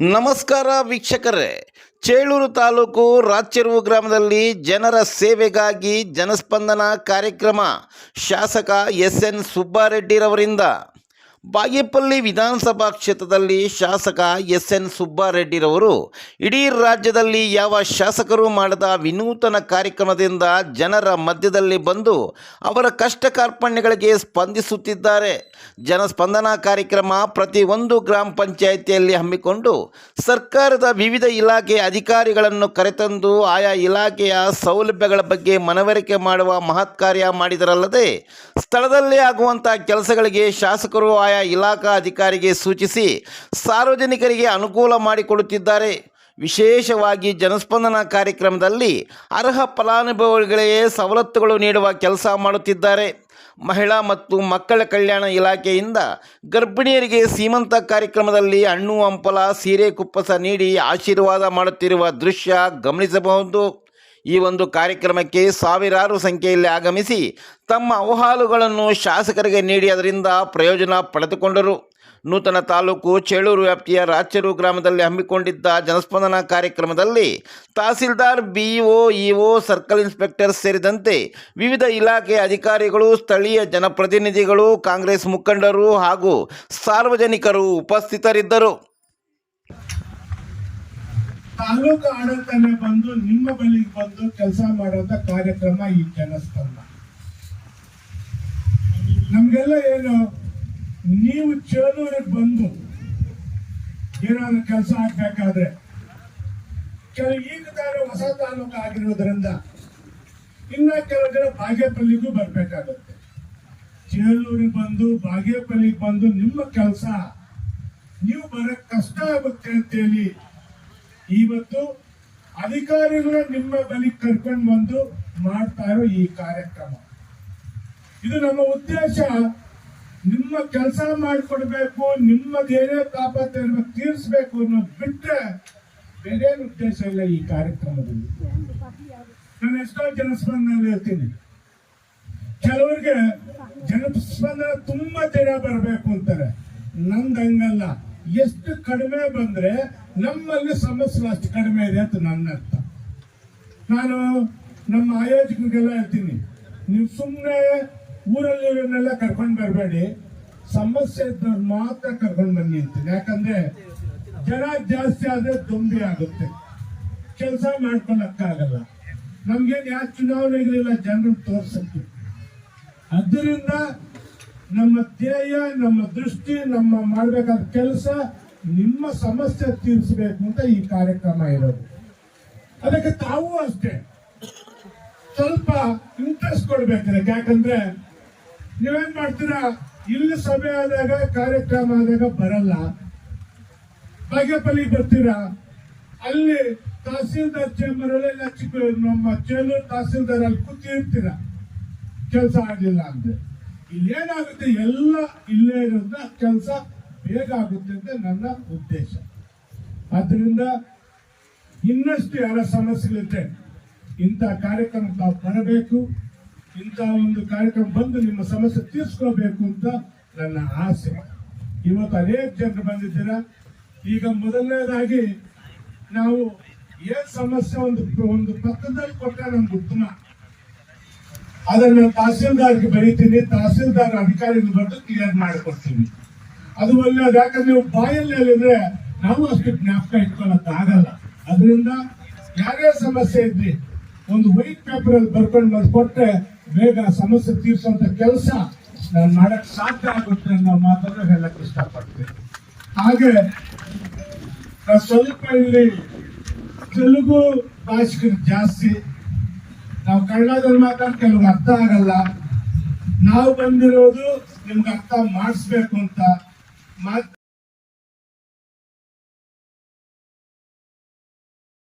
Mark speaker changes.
Speaker 1: ನಮಸ್ಕಾರ ವೀಕ್ಷಕರೇ, ಚೇಳೂರು ತಾಲೂಕು ರಾಚೆರುವು ಗ್ರಾಮದಲ್ಲಿ ಜನರ ಸೇವೆಗಾಗಿ ಜನಸ್ಪಂದನ ಕಾರ್ಯಕ್ರಮ ಶಾಸಕ ಎಸ್.ಎನ್. ಸುಬ್ಬಾರೆಡ್ಡಿರವರಿಂದ. ಬಾಗೇಪಲ್ಲಿ ವಿಧಾನಸಭಾ ಕ್ಷೇತ್ರದಲ್ಲಿ ಶಾಸಕ ಎಸ್.ಎನ್. ಸುಬ್ಬಾರೆಡ್ಡಿರವರು ಇಡೀ ರಾಜ್ಯದಲ್ಲಿ ಯಾವ ಶಾಸಕರು ಮಾಡದ ವಿನೂತನ ಕಾರ್ಯಕ್ರಮದಿಂದ ಜನರ ಮಧ್ಯದಲ್ಲಿ ಬಂದು ಅವರ ಕಷ್ಟ ಕಾರ್ಪಣ್ಯಗಳಿಗೆ ಸ್ಪಂದಿಸುತ್ತಿದ್ದಾರೆ. ಜನಸ್ಪಂದನ ಕಾರ್ಯಕ್ರಮ ಪ್ರತಿ ಒಂದು ಗ್ರಾಮ ಪಂಚಾಯಿತಿಯಲ್ಲಿ ಹಮ್ಮಿಕೊಂಡು ಸರ್ಕಾರದ ವಿವಿಧ ಇಲಾಖೆ ಅಧಿಕಾರಿಗಳನ್ನು ಕರೆತಂದು ಆಯಾ ಇಲಾಖೆಯ ಸೌಲಭ್ಯಗಳ ಬಗ್ಗೆ ಮನವರಿಕೆ ಮಾಡುವ ಮಹತ್ ಕಾರ್ಯ ಮಾಡಿದರಲ್ಲದೆ, ಸ್ಥಳದಲ್ಲೇ ಆಗುವಂಥ ಕೆಲಸಗಳಿಗೆ ಶಾಸಕರು ಆಯಾ ಇಲಾಖಾ ಅಧಿಕಾರಿಗೆ ಸೂಚಿಸಿ ಸಾರ್ವಜನಿಕರಿಗೆ ಅನುಕೂಲ ಮಾಡಿಕೊಡುತ್ತಿದ್ದಾರೆ. ವಿಶೇಷವಾಗಿ ಜನಸ್ಪಂದನ ಕಾರ್ಯಕ್ರಮದಲ್ಲಿ ಅರ್ಹ ಫಲಾನುಭವಿಗಳಿಗೆ ಸವಲತ್ತುಗಳು ನೀಡುವ ಕೆಲಸ ಮಾಡುತ್ತಿದ್ದಾರೆ. ಮಹಿಳಾ ಮತ್ತು ಮಕ್ಕಳ ಕಲ್ಯಾಣ ಇಲಾಖೆಯಿಂದ ಗರ್ಭಿಣಿಯರಿಗೆ ಸೀಮಂತ ಕಾರ್ಯಕ್ರಮದಲ್ಲಿ ಹಣ್ಣು ಹಂಪಲ ಸೀರೆ ಕುಪ್ಪಸ ನೀಡಿ ಆಶೀರ್ವಾದ ಮಾಡುತ್ತಿರುವ ದೃಶ್ಯ ಗಮನಿಸಬಹುದು. ಈ ಒಂದು ಕಾರ್ಯಕ್ರಮಕ್ಕೆ ಸಾವಿರಾರು ಸಂಖ್ಯೆಯಲ್ಲಿ ಆಗಮಿಸಿ ತಮ್ಮ ಅಹವಾಲುಗಳನ್ನು ಶಾಸಕರಿಗೆ ನೀಡಿ ಅದರಿಂದ ಪ್ರಯೋಜನ ಪಡೆದುಕೊಂಡರು. ನೂತನ ತಾಲೂಕು ಚೇಳೂರು ವ್ಯಾಪ್ತಿಯ ರಾಚೆರು ಗ್ರಾಮದಲ್ಲಿ ಹಮ್ಮಿಕೊಂಡಿದ್ದ ಜನಸ್ಪಂದನ ಕಾರ್ಯಕ್ರಮದಲ್ಲಿ tahsildar, BEO, EO, circle inspector ಸೇರಿದಂತೆ ವಿವಿಧ ಇಲಾಖೆಯ ಅಧಿಕಾರಿಗಳು, ಸ್ಥಳೀಯ ಜನಪ್ರತಿನಿಧಿಗಳು, ಕಾಂಗ್ರೆಸ್ ಮುಖಂಡರು ಹಾಗೂ ಸಾರ್ವಜನಿಕರು ಉಪಸ್ಥಿತರಿದ್ದರು.
Speaker 2: ತಾಲೂಕು ಆಡಳಿತನೇ ಬಂದು ನಿಮ್ಮ ಬಳಿಗೆ ಬಂದು ಕೆಲಸ ಮಾಡುವಂತ ಕಾರ್ಯಕ್ರಮ ಈ ಜನಸ್ಪಂದನ. ನಮ್ಗೆಲ್ಲ ಏನು, ನೀವು ಚೇಳೂರಿಗೆ ಬಂದು ಏನಾದ್ರು ಕೆಲಸ ಆಗ್ಬೇಕಾದ್ರೆ ಈಗ ತಾನೇ ಹೊಸ ತಾಲೂಕು ಆಗಿರೋದ್ರಿಂದ ಇನ್ನ ಕೆಲವು ಜನ ಬಾಗೇಪಲ್ಲಿಗೂ ಬರ್ಬೇಕಾಗುತ್ತೆ. ಚೇಳೂರಿಗೆ ಬಂದು ಬಾಗೇಪಲ್ಲಿಗೆ ಬಂದು ನಿಮ್ಮ ಕೆಲಸ ನೀವು ಬರಕ್ ಕಷ್ಟ ಆಗುತ್ತೆ ಅಂತೇಳಿ ಇವತ್ತು ಅಧಿಕಾರಿಗಳು ನಿಮ್ಮ ಬಳಿ ಕರ್ಕೊಂಡು ಬಂದು ಮಾಡ್ತಾ ಇರೋ ಈ ಕಾರ್ಯಕ್ರಮ. ಇದು ನಮ್ಮ ಉದ್ದೇಶ. ನಿಮ್ಮ ಕೆಲಸ ಮಾಡಿಕೊಡ್ಬೇಕು, ನಿಮ್ಮದೇನೇ ತಾಪತ್ರಯ ತೀರಿಸ್ಬೇಕು ಅನ್ನೋದು ಬಿಟ್ರೆ ಬೇರೆ ಉದ್ದೇಶ ಇಲ್ಲ ಈ ಕಾರ್ಯಕ್ರಮದಲ್ಲಿ. ನಾನು ಎಷ್ಟೋ ಜನಸ್ಪಂದನ ಹೇಳ್ತೀನಿ, ಕೆಲವರಿಗೆ ಜನಸ್ಪಂದನ ತುಂಬಾ ಜನ ಬರಬೇಕು ಅಂತಾರೆ. ನಂದು ಹಂಗಲ್ಲ, ಎಷ್ಟು ಕಡಿಮೆ ಬಂದ್ರೆ ನಮ್ಮಲ್ಲಿ ಸಮಸ್ಯೆ ಅಷ್ಟು ಕಡಿಮೆ ಇದೆ ಅಂತ ನನ್ನ ಅರ್ಥ. ನಾನು ನಮ್ಮ ಆಯೋಜಕರಿಗೆಲ್ಲ ಹೇಳ್ತೀನಿ, ನೀವು ಸುಮ್ಮನೆ ಊರಲ್ಲಿರೋನೆಲ್ಲ ಕರ್ಕೊಂಡು ಬರಬೇಡಿ, ಸಮಸ್ಯೆ ಇದ್ದವ್ರು ಮಾತ್ರ ಕರ್ಕೊಂಡು ಬನ್ನಿ ಅಂತೀನಿ. ಯಾಕಂದ್ರೆ ಜನ ಜಾಸ್ತಿ ಆದ್ರೆ ದೊಂಬಿ ಆಗುತ್ತೆ, ಕೆಲಸ ಮಾಡ್ಕೊಳಕ್ಕಾಗಲ್ಲ. ನಮ್ಗೇನು ಯಾವ ಚುನಾವಣೆಗಳಿಲ್ಲ ಜನರನ್ನು ತೋರ್ಸಕ್ಕೆ. ಅದರಿಂದ ನಮ್ಮ ಧ್ಯೇಯ, ನಮ್ಮ ದೃಷ್ಟಿ, ನಮ್ಮ ಮಾಡ್ಬೇಕಾದ ಕೆಲಸ ನಿಮ್ಮ ಸಮಸ್ಯೆ ತೀರಿಸಬೇಕು ಅಂತ ಈ ಕಾರ್ಯಕ್ರಮ ಇರೋದು. ಅದಕ್ಕೆ ತಾವು ಅಷ್ಟೇ ಸ್ವಲ್ಪ ಇಂಟ್ರೆಸ್ಟ್ ಕೊಡ್ಬೇಕ್ರೆ. ಯಾಕಂದ್ರೆ ನೀವೇನ್ ಮಾಡ್ತೀರಾ, ಇಲ್ಲಿ ಸಭೆ ಆದಾಗ ಕಾರ್ಯಕ್ರಮ ಆದಾಗ ಬರಲ್ಲ, ಬಾಗೇಪಲ್ಲಿಗೆ ಬರ್ತೀರಾ, ಅಲ್ಲಿ ತಹಸೀಲ್ದಾರ್ ಚೇಂಬರ್ ಅಲ್ಲಿ ನಮ್ಮ ಚೇಳೂರು ತಹಸೀಲ್ದಾರ್ ಅಲ್ಲಿ ಕೂತಿರ್ತೀರ, ಕೆಲಸ ಆಗ್ಲಿಲ್ಲ ಅಂದ್ರೆ ಇಲ್ಲೇನಾಗುತ್ತೆ, ಎಲ್ಲ ಇಲ್ಲೇ ಇರೋದ್ರಿಂದ ಕೆಲಸ ಬೇಗ ಆಗುತ್ತೆ ಅಂತ ನನ್ನ ಉದ್ದೇಶ. ಆದ್ರಿಂದ ಇನ್ನಷ್ಟು ಯಾರ ಸಮಸ್ಯೆಗಳಿದ್ರೆ ಇಂಥ ಕಾರ್ಯಕ್ರಮಕ್ಕೆ ನಾವು ಬರಬೇಕು, ಇಂಥ ಒಂದು ಕಾರ್ಯಕ್ರಮ ಬಂದು ನಿಮ್ಮ ಸಮಸ್ಯೆ ತೀರ್ಸ್ಕೋಬೇಕು ಅಂತ ನನ್ನ ಆಸೆ. ಇವತ್ತು ಅನೇಕ ಜನರು ಬಂದಿದ್ದೀರಾ. ಈಗ ಮೊದಲನೇದಾಗಿ ನಾವು ಏನ್ ಸಮಸ್ಯೆ ಒಂದು ಪಕ್ಕದಲ್ಲಿ ಕೊಟ್ಟರೆ ನಮ್ಗೆ ಉತ್ತಮ. ಅದನ್ನು ತಹಸೀಲ್ದಾರ್ಗೆ ಬರೀತೀನಿ, ತಹಸೀಲ್ದಾರ್ ಅಧಿಕಾರಿಗಳು ಬರೆದು ಕ್ಲಿಯರ್ ಮಾಡಿಕೊಡ್ತೀನಿ. ಅದು ಒಳ್ಳೆಯದು. ಯಾಕಂದ್ರೆ ನೀವು ಬಾಯಲ್ಲಿ ಹೇಳಿದ್ರೆ ನಾವು ಅಷ್ಟು ಜ್ಞಾಪಕ ಇಟ್ಕೊಳ್ಳೋಕೆ ಆಗಲ್ಲ. ಅದರಿಂದ ಯಾರೇ ಸಮಸ್ಯೆ ಇದ್ರಿ ಒಂದು ವೈಟ್ ಪೇಪರ್ ಅಲ್ಲಿ ಬರ್ಕೊಂಡು ಬಂದು ಕೊಟ್ರೆ ಬೇಗ ಸಮಸ್ಯೆ ತೀರಿಸುವಂತ ಕೆಲಸ ನಾನು ಮಾಡಕ್ ಸಾಧ್ಯ ಆಗುತ್ತೆ ಅನ್ನೋ ಮಾತನ್ನು ಹೇಳಕ್ ಇಷ್ಟಪಡ್ತೀನಿ. ಹಾಗೆ ಸ್ವಲ್ಪ ಇಲ್ಲಿ ತೆಲುಗು ಭಾಷಿಕರು ಜಾಸ್ತಿ, ನಾವು ಕನ್ನಡದಲ್ಲಿ ಮಾತಾಡಿ ಕೆಲವ್ರಿಗೆ ಅರ್ಥ ಆಗಲ್ಲ. ನಾವು ಬಂದಿರೋದು ನಿಮ್ಗೆ ಅರ್ಥ ಮಾಡಿಸ್ಬೇಕು ಅಂತ